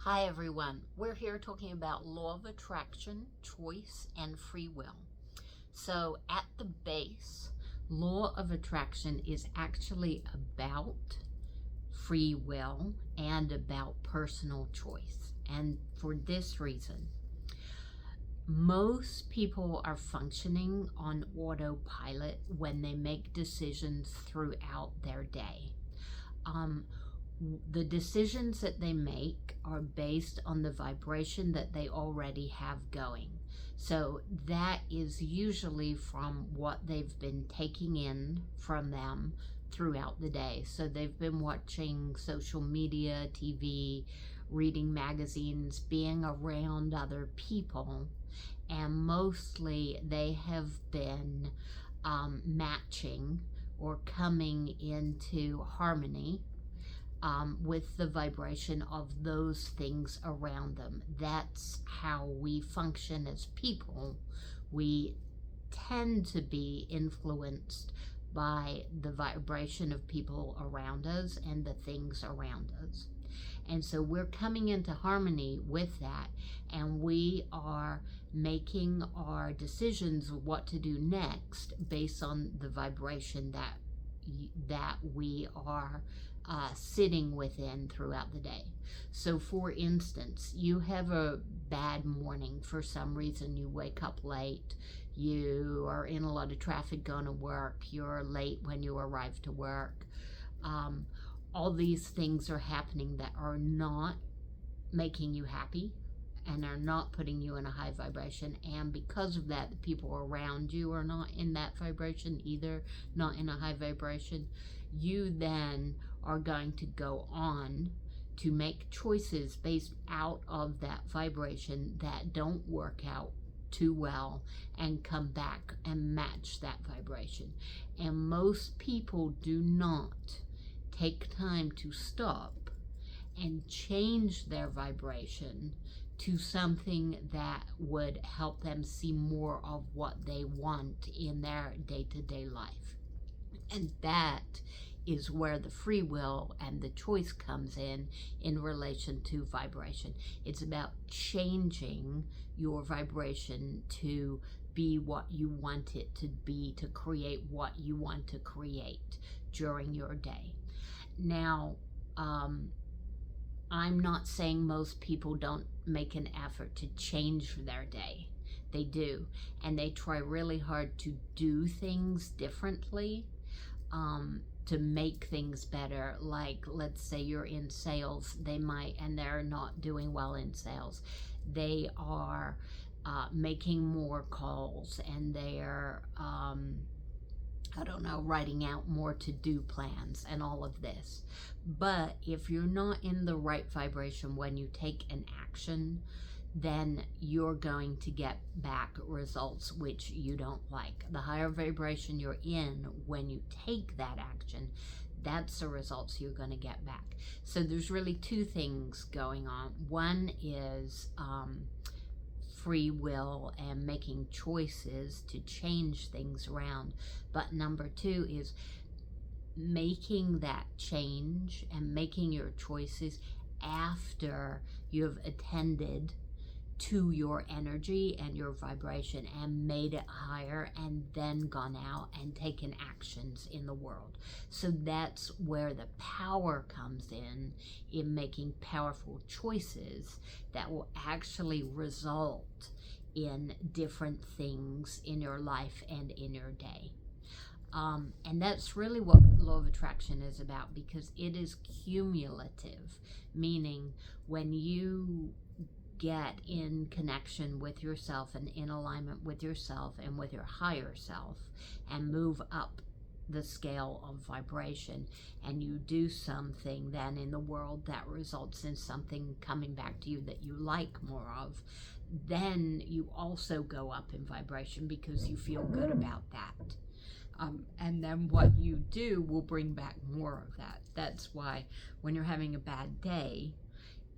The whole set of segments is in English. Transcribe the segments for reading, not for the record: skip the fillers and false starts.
Hi everyone, we're here talking about law of attraction, choice, and free will. So at the base, law of attraction is actually about free will and about personal choice. And for this reason, most people are functioning on autopilot when they make decisions throughout their day. The decisions that they make are based on the vibration that they already have going. So that is usually from what they've been taking in from them throughout the day. So they've been watching social media, TV, reading magazines, being around other people, and mostly they have been matching or coming into harmony with the vibration of those things around them. That's how we function as people. We tend to be influenced by the vibration of people around us and the things around us. And so we're coming into harmony with that, and we are making our decisions of what to do next based on the vibration that we are sitting within throughout the day. So for instance, you have a bad morning for some reason. You wake up late, you are in a lot of traffic going to work, you're late when you arrive to work. All these things are happening that are not making you happy and are not putting you in a high vibration, and because of that, the people around you are not in that vibration either, not in a high vibration. You then are going to go on to make choices based out of that vibration that don't work out too well and come back and match that vibration. And most people do not take time to stop and change their vibration to something that would help them see more of what they want in their day-to-day life. And that is where the free will and the choice comes in relation to vibration. It's about changing your vibration to be what you want it to be, to create what you want to create during your day. Now, I'm not saying most people don't make an effort to change their day. They do, and they try really hard to do things differently, to make things better. Like, let's say you're in sales, they might, and they're not doing well in sales. They are making more calls, and they're writing out more to-do plans and all of this. But if you're not in the right vibration when you take an action, then you're going to get back results which you don't like. The higher vibration you're in when you take that action, that's the results you're going to get back. So there's really two things going on. One is free will and making choices to change things around. But number two is making that change and making your choices after you've attended to your energy and your vibration and made it higher, and then gone out and taken actions in the world. So that's where the power comes in making powerful choices that will actually result in different things in your life and in your day. And that's really what law of attraction is about, because it is cumulative, meaning when you get in connection with yourself and in alignment with yourself and with your higher self and move up the scale of vibration, and you do something then in the world that results in something coming back to you that you like more of, then you also go up in vibration because you feel good about that. And then what you do will bring back more of that. That's why when you're having a bad day,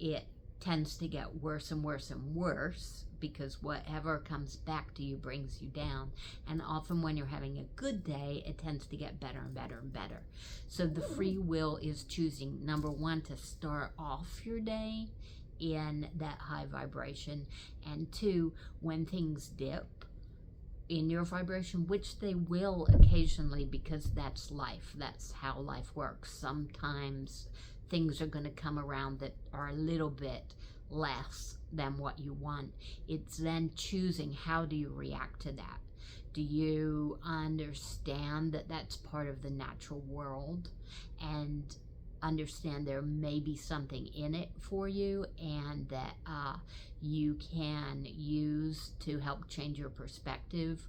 it tends to get worse and worse and worse, because whatever comes back to you brings you down. And often when you're having a good day, it tends to get better and better and better. So the free will is choosing, number one, to start off your day in that high vibration. And two, when things dip in your vibration, which they will occasionally, because that's life, that's how life works. Sometimes things are going to come around that are a little bit less than what you want. It's then choosing, how do you react to that? Do you understand that that's part of the natural world and understand there may be something in it for you, and that you can use to help change your perspective,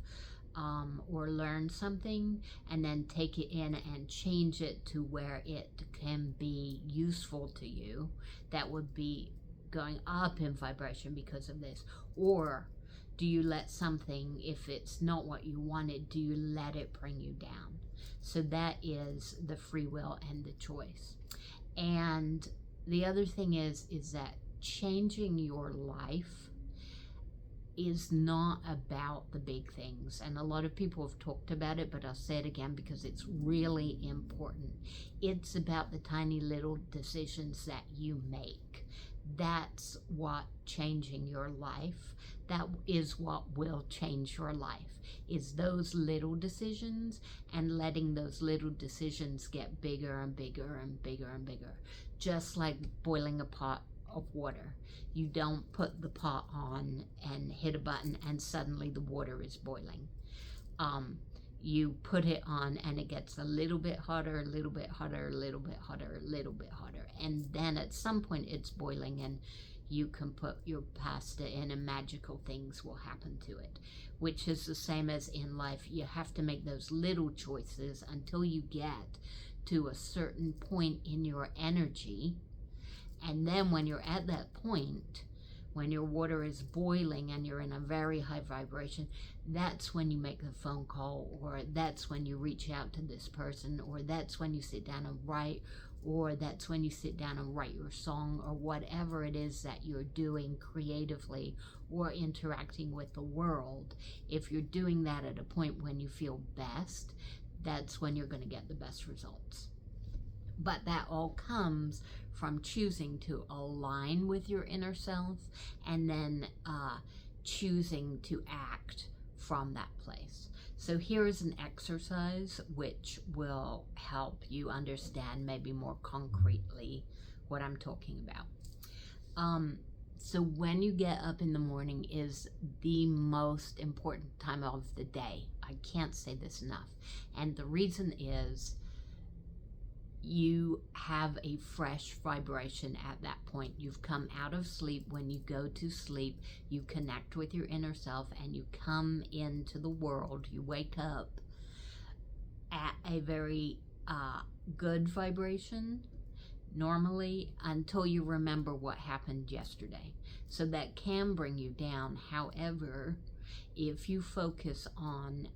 or learn something, and then take it in and change it to where it can be useful to you, that would be going up in vibration because of this? Or do you let something, if it's not what you wanted, do you let it bring you down? So that is the free will and the choice. And the other thing is that changing your life is not about the big things. And a lot of people have talked about it, but I'll say it again because it's really important. It's about the tiny little decisions that you make. That's what changing your life, that is what will change your life, is those little decisions, and letting those little decisions get bigger and bigger and bigger and bigger. Just like boiling a pot of water. You don't put the pot on and hit a button and suddenly the water is boiling. You put it on and it gets a little bit hotter, a little bit hotter, a little bit hotter, a little bit hotter. And then at some point it's boiling and you can put your pasta in and magical things will happen to it, which is the same as in life. You have to make those little choices until you get to a certain point in your energy. And then when you're at that point, when your water is boiling and you're in a very high vibration, that's when you make the phone call, or that's when you reach out to this person, or that's when you sit down and write, or that's when you sit down and write your song, or whatever it is that you're doing creatively or interacting with the world. If you're doing that at a point when you feel best, that's when you're going to get the best results. But that all comes from choosing to align with your inner self, and then choosing to act from that place. So here is an exercise which will help you understand maybe more concretely what I'm talking about. So when you get up in the morning is the most important time of the day. I can't say this enough. And the reason is, you have a fresh vibration at that point. You've come out of sleep. When you go to sleep, you connect with your inner self and you come into the world. You wake up at a very good vibration normally, until you remember what happened yesterday. So that can bring you down. However, if you focus on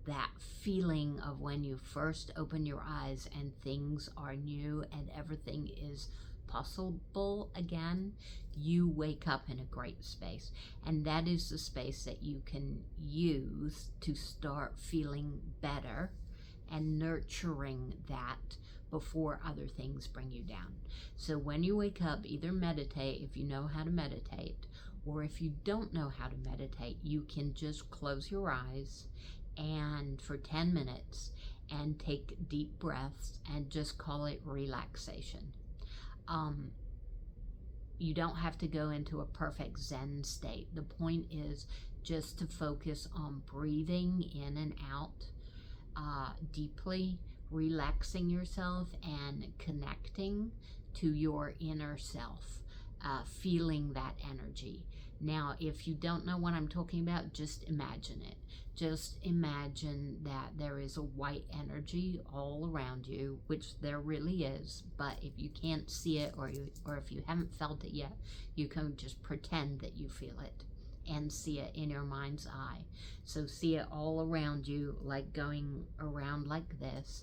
that feeling of when you first open your eyes and things are new and everything is possible again, you wake up in a great space. And that is the space that you can use to start feeling better and nurturing that before other things bring you down. So when you wake up, either meditate if you know how to meditate, or if you don't know how to meditate, you can just close your eyes and for 10 minutes and take deep breaths and just call it relaxation. You don't have to go into a perfect Zen state. The point is just to focus on breathing in and out deeply, relaxing yourself and connecting to your inner self, feeling that energy. Now, if you don't know what I'm talking about, just imagine it. Just imagine that there is a white energy all around you, which there really is, but if you can't see it, or if you haven't felt it yet, you can just pretend that you feel it and see it in your mind's eye. So see it all around you, like going around like this,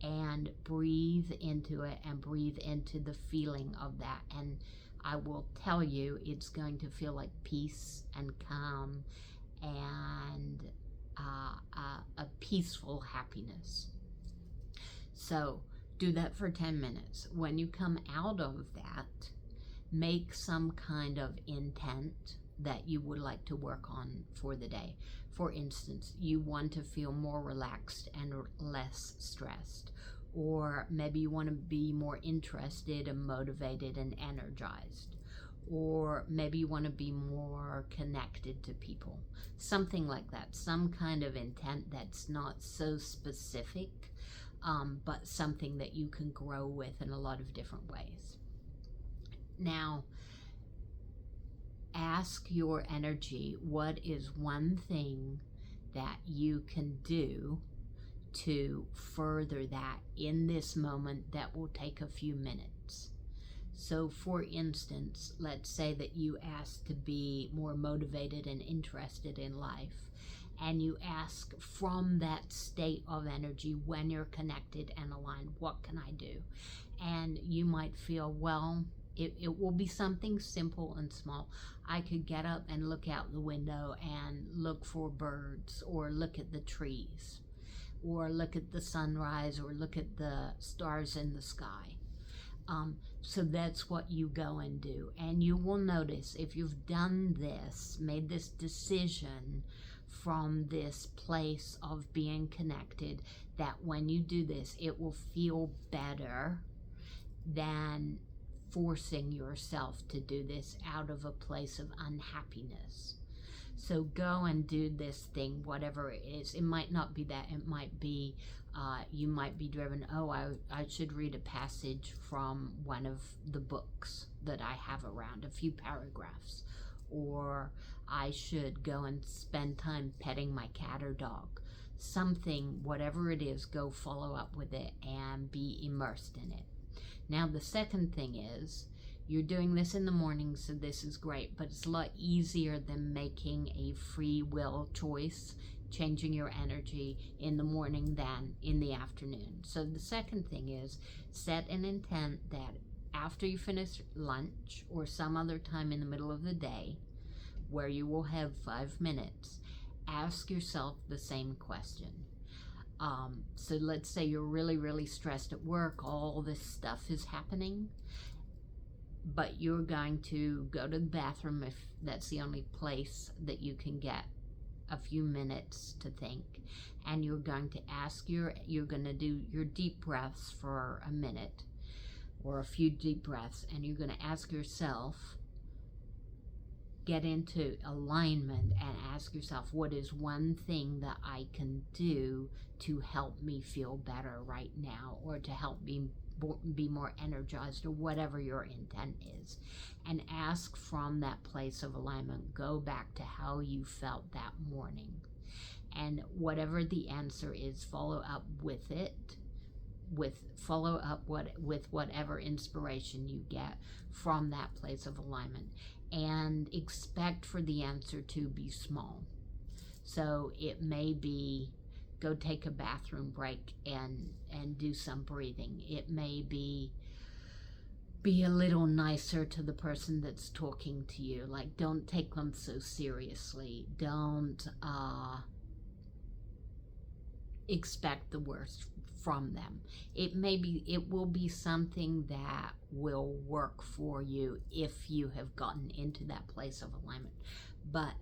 and breathe into it and breathe into the feeling of that. And I will tell you, it's going to feel like peace and calm and a peaceful happiness. So do that for 10 minutes. When you come out of that, make some kind of intent that you would like to work on for the day. For instance, you want to feel more relaxed and less stressed, or maybe you want to be more interested and motivated and energized, or maybe you want to be more connected to people, something like that. Some kind of intent that's not so specific, but something that you can grow with in a lot of different ways. Now, ask your energy, what is one thing that you can do to further that in this moment that will take a few minutes? So for instance, let's say that you ask to be more motivated and interested in life, and you ask from that state of energy, when you're connected and aligned, what can I do? And you might feel, well, it will be something simple and small. I could get up and look out the window and look for birds, or look at the trees, or look at the sunrise, or look at the stars in the sky. So that's what you go and do. And you will notice, if you've done this, made this decision from this place of being connected, that when you do this, it will feel better than forcing yourself to do this out of a place of unhappiness. So go and do this thing, whatever it is. It might not be that. It might be, you might be driven, I should read a passage from one of the books that I have around, a few paragraphs. Or I should go and spend time petting my cat or dog. Something, whatever it is, go follow up with it and be immersed in it. Now, the second thing is, you're doing this in the morning, so this is great, but it's a lot easier than making a free will choice, changing your energy in the morning than in the afternoon. So the second thing is, set an intent that after you finish lunch or some other time in the middle of the day, where you will have 5 minutes, ask yourself the same question. So let's say you're really, really stressed at work, all this stuff is happening, but you're going to go to the bathroom if that's the only place that you can get a few minutes to think, and you're going to you're going to do your deep breaths for a minute or a few deep breaths, and you're going to ask yourself, get into alignment and ask yourself, what is one thing that I can do to help me feel better right now, or to help me be more energized, or whatever your intent is, and ask from that place of alignment. Go back to how you felt that morning, and whatever the answer is, follow up with it, with whatever inspiration you get from that place of alignment, and expect for the answer to be small. So it may be, go take a bathroom break and do some breathing. It may be a little nicer to the person that's talking to you. Like, don't take them so seriously. Don't expect the worst from them. It will be something that will work for you if you have gotten into that place of alignment. But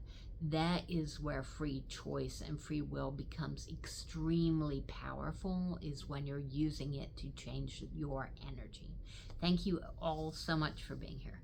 that is where free choice and free will becomes extremely powerful, is when you're using it to change your energy. Thank you all so much for being here.